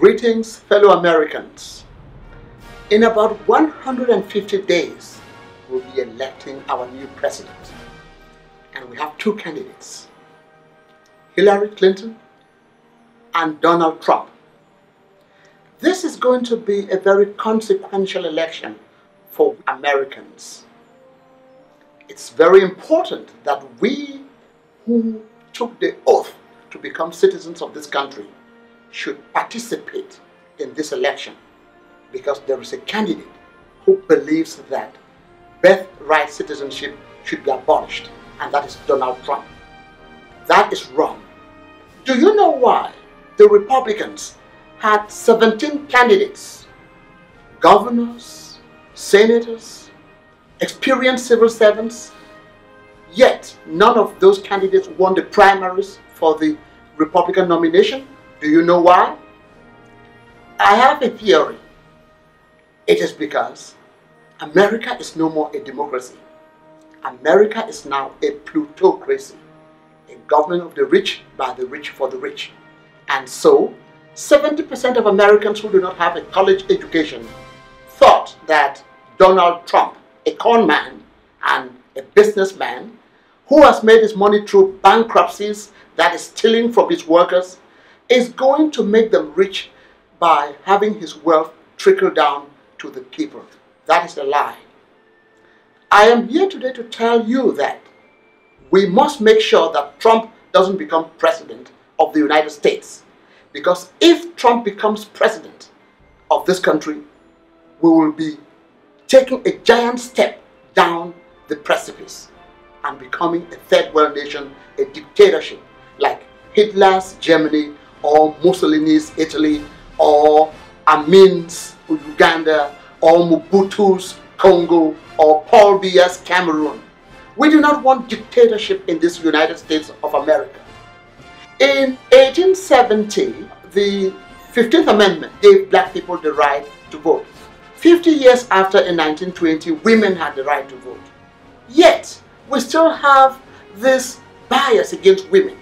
Greetings, fellow Americans. In about 150 days, we'll be electing our new president. And we have two candidates, Hillary Clinton and Donald Trump. This is going to be a very consequential election for Americans. It's very important that we who took the oath to become citizens of this country should participate in this election, because there is a candidate who believes that birthright citizenship should be abolished, and that is Donald Trump. That is wrong. Do you know why the Republicans had 17 candidates, governors, senators, experienced civil servants, yet none of those candidates won the primaries for the Republican nomination? Do you know why? I have a theory. It is because America is no more a democracy. America is now a plutocracy, a government of the rich by the rich for the rich. And so, 70% of Americans who do not have a college education thought that Donald Trump, a con man and a businessman who has made his money through bankruptcies, that is stealing from his workers, is going to make them rich by having his wealth trickle down to the people. That is a lie. I am here today to tell you that we must make sure that Trump doesn't become president of the United States. Because if Trump becomes president of this country, we will be taking a giant step down the precipice and becoming a third world nation, a dictatorship like Hitler's Germany or Mussolini's Italy or Amin's Uganda or Mobutu's Congo or Paul Biya's Cameroon. We do not want dictatorship in this United States of America. In 1870, the 15th Amendment gave black people the right to vote. 50 years after, in 1920, women had the right to vote. Yet, we still have this bias against women.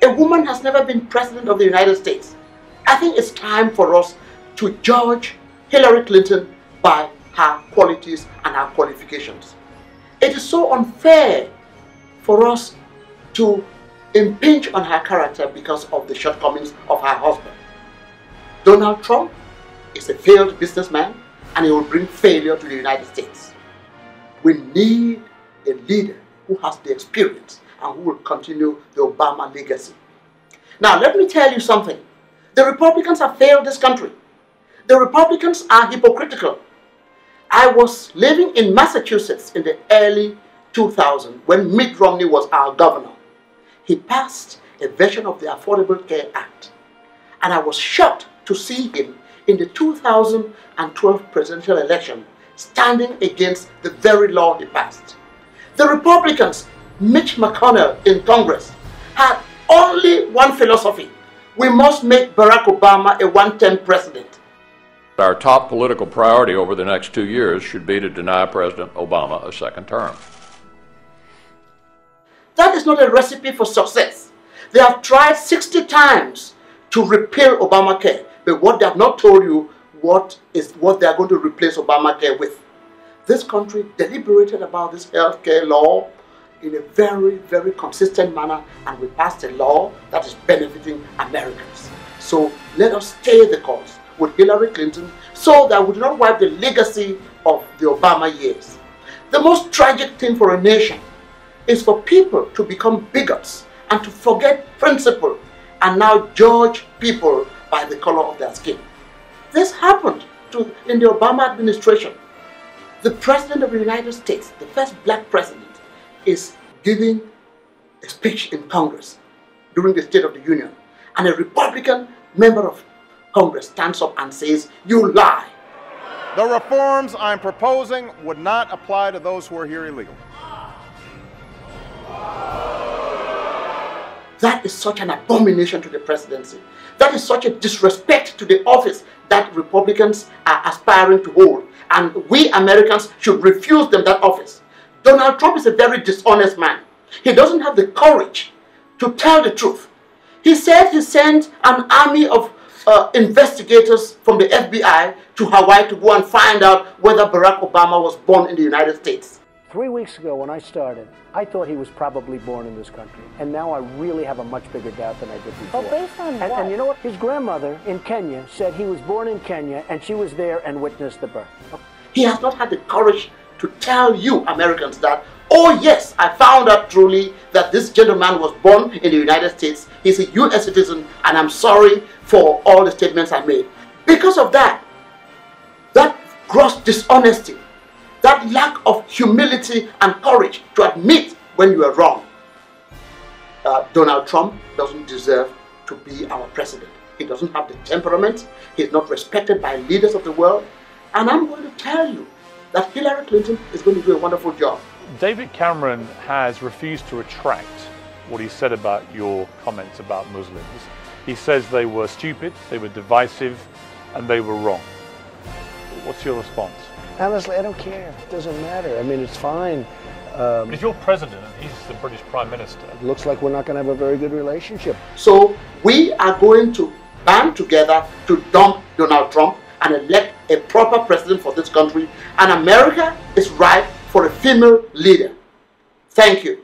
A woman has never been president of the United States. I think it's time for us to judge Hillary Clinton by her qualities and her qualifications. It is so unfair for us to impinge on her character because of the shortcomings of her husband. Donald Trump is a failed businessman, and he will bring failure to the United States. We need a leader who has the experience and who will continue the Obama legacy. Now, let me tell you something. The Republicans have failed this country. The Republicans are hypocritical. I was living in Massachusetts in the early 2000s when Mitt Romney was our governor. He passed a version of the Affordable Care Act, and I was shocked to see him in the 2012 presidential election standing against the very law he passed. The Republicans, Mitch McConnell in Congress, had only one philosophy: we must make Barack Obama a one-term president. Our top political priority over the next 2 years should be to deny President Obama a second term. That is not a recipe for success. They have tried 60 times to repeal Obamacare, but what they have not told you what they are going to replace Obamacare with. This country deliberated about this health care law in a very, very consistent manner, and we passed a law that is benefiting Americans. So let us stay the course with Hillary Clinton so that we do not wipe the legacy of the Obama years. The most tragic thing for a nation is for people to become bigots and to forget principle and now judge people by the color of their skin. This happened in the Obama administration. The President of the United States, the first black president, is giving a speech in Congress during the State of the Union, and a Republican member of Congress stands up and says, "You lie." The reforms I'm proposing would not apply to those who are here illegally. That is such an abomination to the presidency. That is such a disrespect to the office that Republicans are aspiring to hold. And we Americans should refuse them that office. Donald Trump is a very dishonest man. He doesn't have the courage to tell the truth. He said he sent an army of investigators from the FBI to Hawaii to go and find out whether Barack Obama was born in the United States. 3 weeks ago when I started, I thought he was probably born in this country. And now I really have a much bigger doubt than I did before. Oh, based on what? And you know what? His grandmother in Kenya said he was born in Kenya and she was there and witnessed the birth. He has not had the courage to tell you Americans that, oh yes, I found out truly that this gentleman was born in the United States. He's a US citizen and I'm sorry for all the statements I made. Because of that gross dishonesty, that lack of humility and courage to admit when you are wrong, Donald Trump doesn't deserve to be our president. He doesn't have the temperament. He's not respected by leaders of the world. And I'm going to tell you that Hillary Clinton is going to do a wonderful job. David Cameron has refused to retract what he said about your comments about Muslims. He says they were stupid, they were divisive, and they were wrong. What's your response? Honestly, I don't care. It doesn't matter. I mean, it's fine. But if you're president and he's the British Prime Minister, It looks like we're not going to have a very good relationship. So we are going to band together to dump Donald Trump and elect a proper president for this country. And America is ripe for a female leader. Thank you.